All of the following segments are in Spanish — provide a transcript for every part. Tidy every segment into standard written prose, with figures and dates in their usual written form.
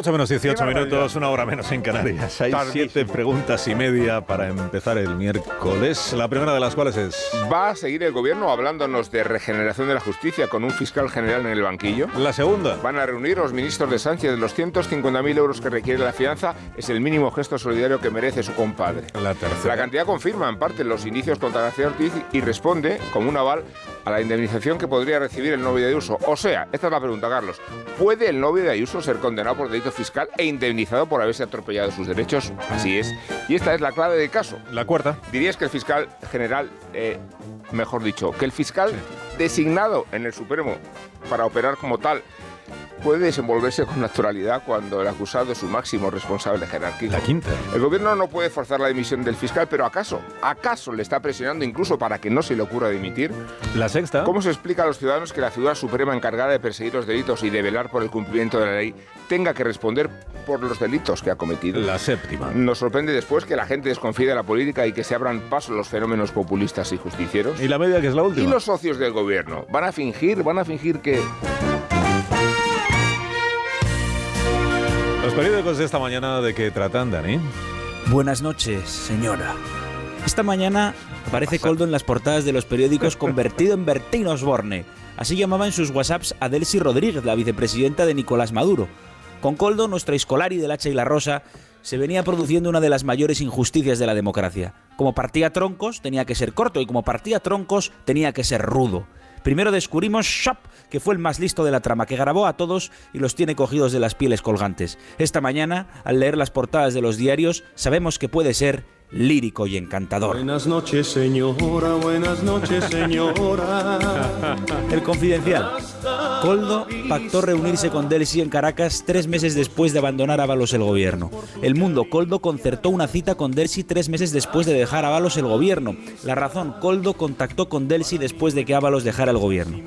8 menos 18 minutos, una hora menos en Canarias. Hay 7 preguntas y media para empezar el miércoles. La primera de las cuales es... ¿Va a seguir el gobierno hablándonos de regeneración de la justicia con un fiscal general en el banquillo? La segunda. ¿Van a reunir los ministros de Sánchez? Los 150.000 euros que requiere la fianza es el mínimo gesto solidario que merece su compadre. La tercera. La cantidad confirma en parte los indicios contra García Ortiz y responde como un aval a la indemnización que podría recibir el novio de Ayuso. O sea, esta es la pregunta, Carlos. ¿Puede el novio de Ayuso ser condenado por delito fiscal e indemnizado por haberse atropellado sus derechos? Así es. Y esta es la clave del caso. La cuarta. ¿Dirías que el fiscal general, mejor dicho, que el fiscal designado en el Supremo para operar como tal puede desenvolverse con naturalidad cuando el acusado es su máximo responsable jerárquico? La quinta. El gobierno no puede forzar la dimisión del fiscal, pero ¿acaso le está presionando incluso para que no se le ocurra dimitir? La sexta. ¿Cómo se explica a los ciudadanos que la figura suprema encargada de perseguir los delitos y de velar por el cumplimiento de la ley tenga que responder por los delitos que ha cometido? La séptima. Nos sorprende después que la gente desconfíe de la política y que se abran paso los fenómenos populistas y justicieros. Y la media, que es la última. ¿Y los socios del gobierno? ¿Van a fingir que...? Los periódicos de esta mañana, ¿de qué tratan, Dani? Buenas noches, señora. Esta mañana aparece Koldo en las portadas de los periódicos convertido en Bertín Osborne. Así llamaba en sus WhatsApps a Delcy Rodríguez, la vicepresidenta de Nicolás Maduro. Con Koldo, nuestro Escolari del Hacha y la Rosa, se venía produciendo una de las mayores injusticias de la democracia. Como partía troncos, tenía que ser corto, y como partía troncos, tenía que ser rudo. Primero descubrimos Shop, que fue el más listo de la trama, que grabó a todos y los tiene cogidos de las pieles colgantes. Esta mañana, al leer las portadas de los diarios, sabemos que puede ser lírico y encantador. Buenas noches, señora, buenas noches, señora. El Confidencial. Koldo pactó reunirse con Delcy en Caracas 3 meses después de abandonar Ábalos el gobierno. El Mundo. Koldo concertó una cita con Delcy 3 meses después de dejar Ábalos el gobierno. La Razón. Koldo contactó con Delcy después de que Ábalos dejara el gobierno.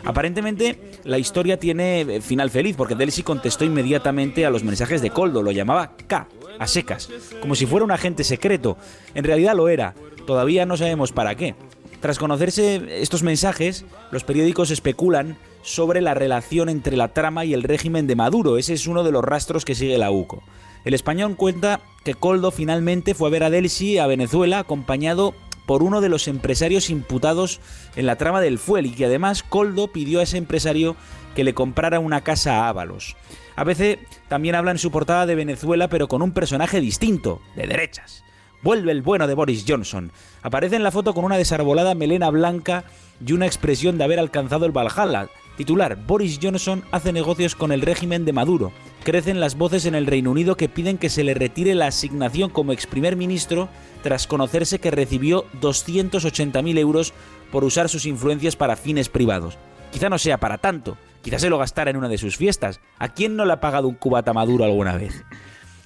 Aparentemente, la historia tiene final feliz, porque Delcy contestó inmediatamente a los mensajes de Koldo. Lo llamaba K, a secas, como si fuera un agente secreto. En realidad lo era. Todavía no sabemos para qué. Tras conocerse estos mensajes, los periódicos especulan sobre la relación entre la trama y el régimen de Maduro. Ese es uno de los rastros que sigue la UCO. El Español cuenta que Koldo finalmente fue a ver a Delcy a Venezuela acompañado por uno de los empresarios imputados en la trama del Fuel, y que además Koldo pidió a ese empresario que le comprara una casa a Ábalos. ABC también habla en su portada de Venezuela, pero con un personaje distinto, de derechas. Vuelve el bueno de Boris Johnson. Aparece en la foto con una desarbolada melena blanca y una expresión de haber alcanzado el Valhalla. Titular: Boris Johnson hace negocios con el régimen de Maduro. Crecen las voces en el Reino Unido que piden que se le retire la asignación como ex primer ministro tras conocerse que recibió 280.000 euros por usar sus influencias para fines privados. Quizá no sea para tanto, quizá se lo gastara en una de sus fiestas. ¿A quién no le ha pagado un cubata Maduro alguna vez?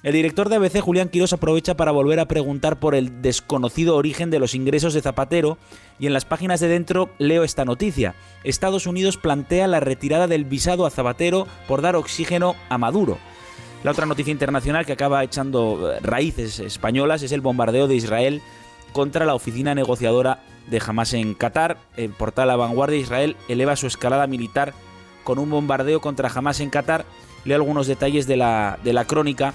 El director de ABC, Julián Quirós, aprovecha para volver a preguntar por el desconocido origen de los ingresos de Zapatero, y en las páginas de dentro leo esta noticia. Estados Unidos plantea la retirada del visado a Zapatero por dar oxígeno a Maduro. La otra noticia internacional que acaba echando raíces españolas es el bombardeo de Israel contra la oficina negociadora de Hamás en Qatar. El portal La Vanguardia: Israel eleva su escalada militar con un bombardeo contra Hamás en Qatar. Leo algunos detalles de la crónica.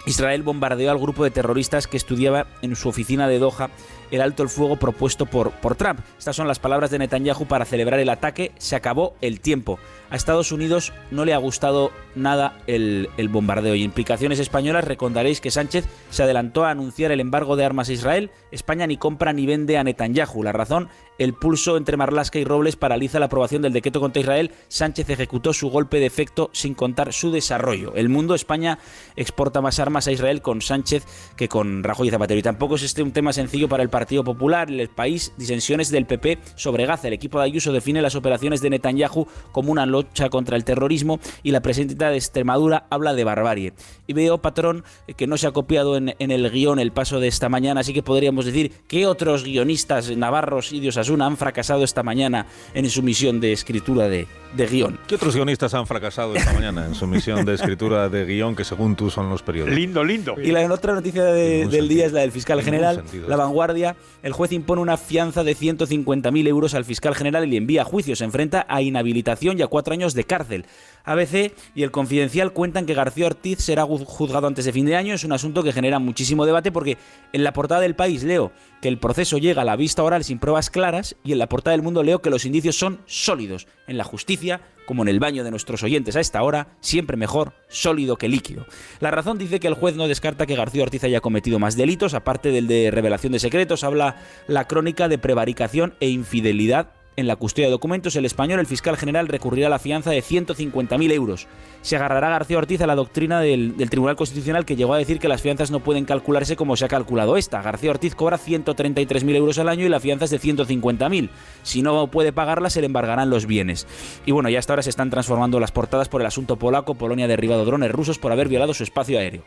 Israel bombardeó al grupo de terroristas que estudiaba en su oficina de Doha el alto el fuego propuesto por Trump. Estas son las palabras de Netanyahu para celebrar el ataque. Se acabó el tiempo. A Estados Unidos no le ha gustado nada el bombardeo. Y implicaciones españolas: recordaréis que Sánchez se adelantó a anunciar el embargo de armas a Israel. España ni compra ni vende a Netanyahu. La Razón: el pulso entre Marlaska y Robles paraliza la aprobación del decreto contra Israel. Sánchez ejecutó su golpe de efecto sin contar su desarrollo. El Mundo: España exporta más armas a Israel con Sánchez que con Rajoy y Zapatero. Y tampoco es este un tema sencillo para el Partido Popular. El País: disensiones del PP sobre Gaza. El equipo de Ayuso define las operaciones de Netanyahu como una lucha contra el terrorismo, y la presidenta de Extremadura habla de barbarie. Y veo, patrón, que no se ha copiado en el guión el paso de esta mañana, así que podríamos decir que otros guionistas navarros y de Osasuna han fracasado esta mañana en su misión de escritura de guión. ¿Qué otros guionistas han fracasado esta mañana en su misión de escritura de guión, que según tú son los periódicos? Lindo. Y la otra noticia del día es la del fiscal general. La Vanguardia vanguardia, el juez impone una fianza de 150.000 euros al fiscal general y le envía a juicio. Se enfrenta a inhabilitación y a 4 años de cárcel. ABC y El Confidencial cuentan que García Ortiz será juzgado antes de fin de año. Es un asunto que genera muchísimo debate porque en la portada del País leo que el proceso llega a la vista oral sin pruebas claras y en la portada del Mundo leo que los indicios son sólidos. En la justicia, como en el baño de nuestros oyentes a esta hora, siempre mejor sólido que líquido. La Razón dice que el juez no descarta que García Ortiz haya cometido más delitos, aparte del de revelación de secretos. Habla la crónica de prevaricación e infidelidad en la custodia de documentos. El Español, el fiscal general, recurrirá a la fianza de 150.000 euros. Se agarrará García Ortiz a la doctrina del Tribunal Constitucional, que llegó a decir que las fianzas no pueden calcularse como se ha calculado esta. García Ortiz cobra 133.000 euros al año y la fianza es de 150.000. Si no puede pagarla, se le embargarán los bienes. Y bueno, ya hasta ahora se están transformando las portadas por el asunto polaco. Polonia ha derribado drones rusos por haber violado su espacio aéreo.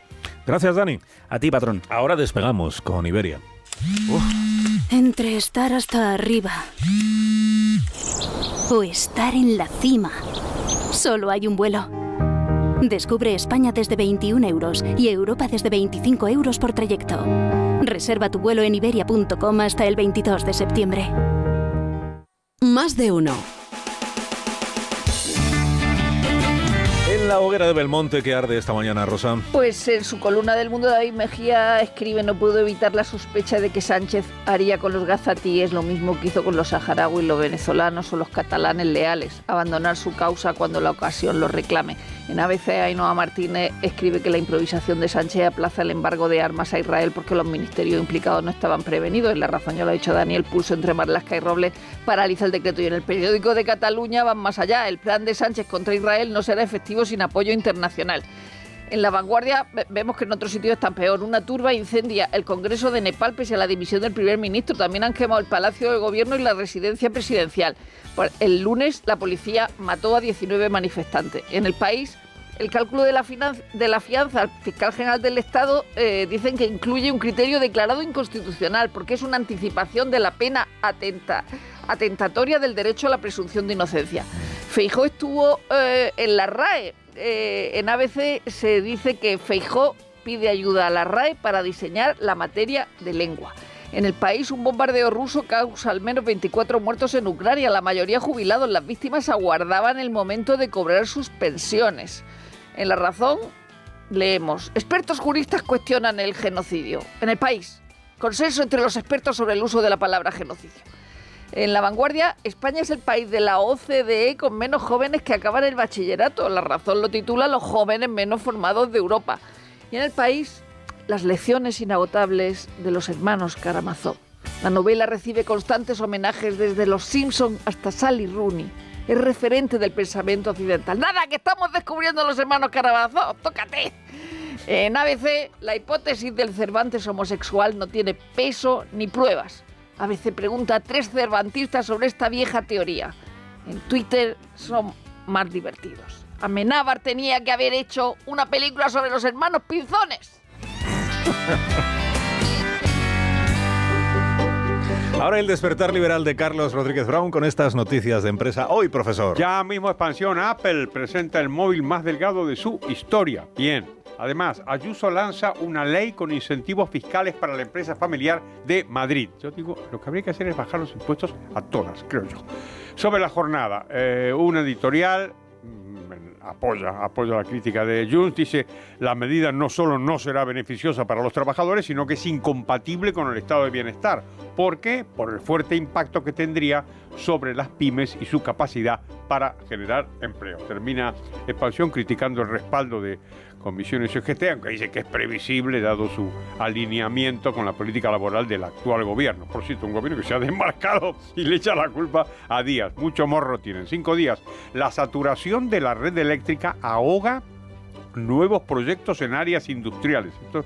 Gracias, Dani. A ti, patrón. Ahora despegamos con Iberia. Entre estar hasta arriba o estar en la cima, solo hay un vuelo. Descubre España desde 21 euros y Europa desde 25 euros por trayecto. Reserva tu vuelo en iberia.com hasta el 22 de septiembre. Más de uno. En la hoguera de Belmonte que arde esta mañana, Rosa. Pues en su columna del Mundo, David Mejía escribe: no puedo evitar la sospecha de que Sánchez haría con los gazatíes lo mismo que hizo con los saharauis, los venezolanos o los catalanes leales, abandonar su causa cuando la ocasión lo reclame. En ABC, Ainhoa Martínez escribe que la improvisación de Sánchez aplaza el embargo de armas a Israel porque los ministerios implicados no estaban prevenidos. En La Razón, ya lo ha dicho Daniel, pulso entre Marlaska y Robles paraliza el decreto. Y en El Periódico de Cataluña van más allá. El plan de Sánchez contra Israel no será efectivo sin apoyo internacional. En La Vanguardia vemos que en otros sitios están peor. Una turba incendia el Congreso de Nepal pese a la dimisión del primer ministro. También han quemado el Palacio de Gobierno y la residencia presidencial. El lunes la policía mató a 19 manifestantes. En El País, el cálculo de la fianza al fiscal general del Estado dicen que incluye un criterio declarado inconstitucional porque es una anticipación de la pena atentatoria del derecho a la presunción de inocencia. Feijóo estuvo en la RAE. En ABC se dice que Feijóo pide ayuda a la RAE para diseñar la materia de lengua. En El País, un bombardeo ruso causa al menos 24 muertos en Ucrania, la mayoría jubilados. Las víctimas aguardaban el momento de cobrar sus pensiones. En La Razón leemos: expertos juristas cuestionan el genocidio. En El País, consenso entre los expertos sobre el uso de la palabra genocidio. En La Vanguardia, España es el país de la OCDE con menos jóvenes que acaban el bachillerato. La Razón lo titula los jóvenes menos formados de Europa. Y en El País, las lecciones inagotables de los hermanos Karamazov. La novela recibe constantes homenajes desde Los Simpson hasta Sally Rooney. Es referente del pensamiento occidental. ¡Nada, que estamos descubriendo los hermanos Karamazov! ¡Tócate! En ABC, la hipótesis del Cervantes homosexual no tiene peso ni pruebas. ABC pregunta a 3 cervantistas sobre esta vieja teoría. En Twitter son más divertidos. Amenábar tenía que haber hecho una película sobre los hermanos Pinzones. Ahora el despertar liberal de Carlos Rodríguez Brown con estas noticias de empresa. Hoy, profesor. Ya mismo expansión. Apple presenta el móvil más delgado de su historia. Bien. Además, Ayuso lanza una ley con incentivos fiscales para la empresa familiar de Madrid. Yo digo, lo que habría que hacer es bajar los impuestos a todas, creo yo. Sobre la jornada, un editorial apoya la crítica de Junts, dice: la medida no solo no será beneficiosa para los trabajadores, sino que es incompatible con el estado de bienestar. ¿Por qué? Por el fuerte impacto que tendría sobre las pymes y su capacidad para generar empleo. Termina Expansión criticando el respaldo de Comisiones y UGT, aunque dice que es previsible dado su alineamiento con la política laboral del actual gobierno. Por cierto, un gobierno que se ha desmarcado y le echa la culpa a Díaz. Mucho morro tienen. 5 días. La saturación de la red eléctrica ahoga nuevos proyectos en áreas industriales. Esto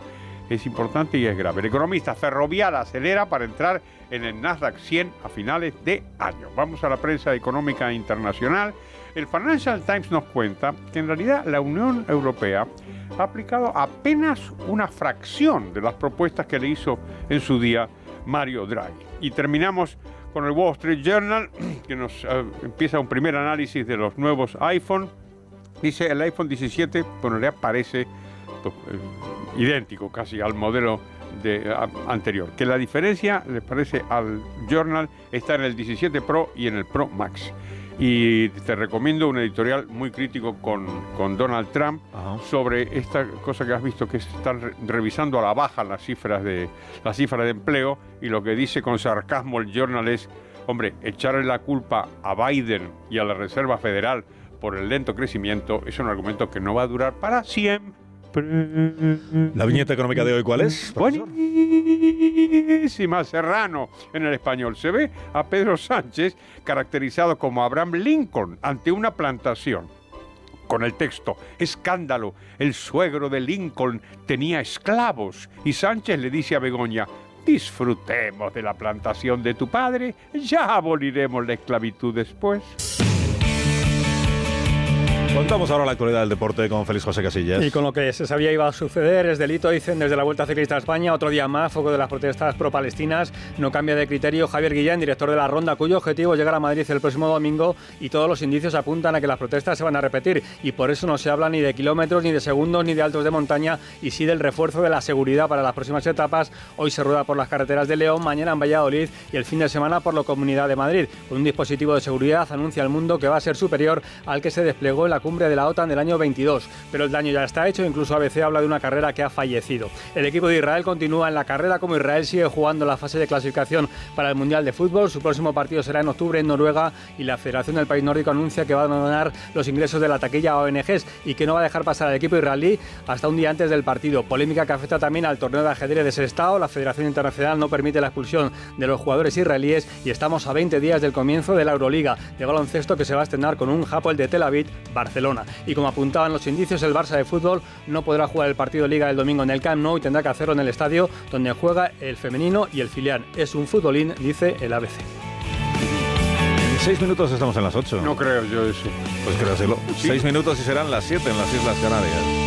es importante y es grave. El economista: Ferrovial acelera para entrar en el Nasdaq 100 a finales de año. Vamos a la prensa económica internacional. El Financial Times nos cuenta que en realidad la Unión Europea ha aplicado apenas una fracción de las propuestas que le hizo en su día Mario Draghi. Y terminamos con el Wall Street Journal, que nos empieza un primer análisis de los nuevos iPhone. Dice: el iPhone 17, bueno, le parece idéntico casi al modelo anterior. Que la diferencia, les parece al Journal, está en el 17 Pro y en el Pro Max. Y te recomiendo un editorial muy crítico con Donald Trump sobre esta cosa que has visto, que están revisando a la baja las cifras de empleo, y lo que dice con sarcasmo el Journal es: hombre, echarle la culpa a Biden y a la Reserva Federal por el lento crecimiento es un argumento que no va a durar para siempre. ¿La viñeta económica de hoy cuál es? Buenísima, Serrano en el español. Se ve a Pedro Sánchez caracterizado como Abraham Lincoln ante una plantación, con el texto: escándalo, el suegro de Lincoln tenía esclavos. Y Sánchez le dice a Begoña: disfrutemos de la plantación de tu padre, ya aboliremos la esclavitud después. Contamos ahora la actualidad del deporte con Félix José Casillas. Y con lo que se sabía iba a suceder, es delito, dicen desde la Vuelta Ciclista a España. Otro día más, foco de las protestas pro-palestinas. No cambia de criterio Javier Guillén, director de la Ronda, cuyo objetivo es llegar a Madrid el próximo domingo, y todos los indicios apuntan a que las protestas se van a repetir. Y por eso no se habla ni de kilómetros, ni de segundos, ni de altos de montaña, y sí del refuerzo de la seguridad para las próximas etapas. Hoy se rueda por las carreteras de León, mañana en Valladolid y el fin de semana por la Comunidad de Madrid. Con un dispositivo de seguridad anuncia el mundo que va a ser superior al que se desplegó en la cumbre de la OTAN del año 22, pero el daño ya está hecho. Incluso ABC habla de una carrera que ha fallecido. El equipo de Israel continúa en la carrera, como Israel sigue jugando la fase de clasificación para el Mundial de Fútbol. Su próximo partido será en octubre en Noruega, y la Federación del país nórdico anuncia que va a donar los ingresos de la taquilla a ONGs y que no va a dejar pasar al equipo israelí hasta un día antes del partido. Polémica que afecta también al torneo de ajedrez de Sestao. La Federación Internacional no permite la expulsión de los jugadores israelíes, y estamos a 20 días del comienzo de la Euroliga de baloncesto, que se va a estrenar con un Hapoel de Tel Aviv Barcelona. Y como apuntaban los indicios, el Barça de fútbol no podrá jugar el partido de Liga del domingo en el Camp Nou y tendrá que hacerlo en el estadio donde juega el femenino y el filial. Es un futbolín, dice el ABC. En 6 minutos estamos en las 8. No creo yo eso. Pues créaselo. Sí. 6 minutos y serán las 7 en las Islas Canarias.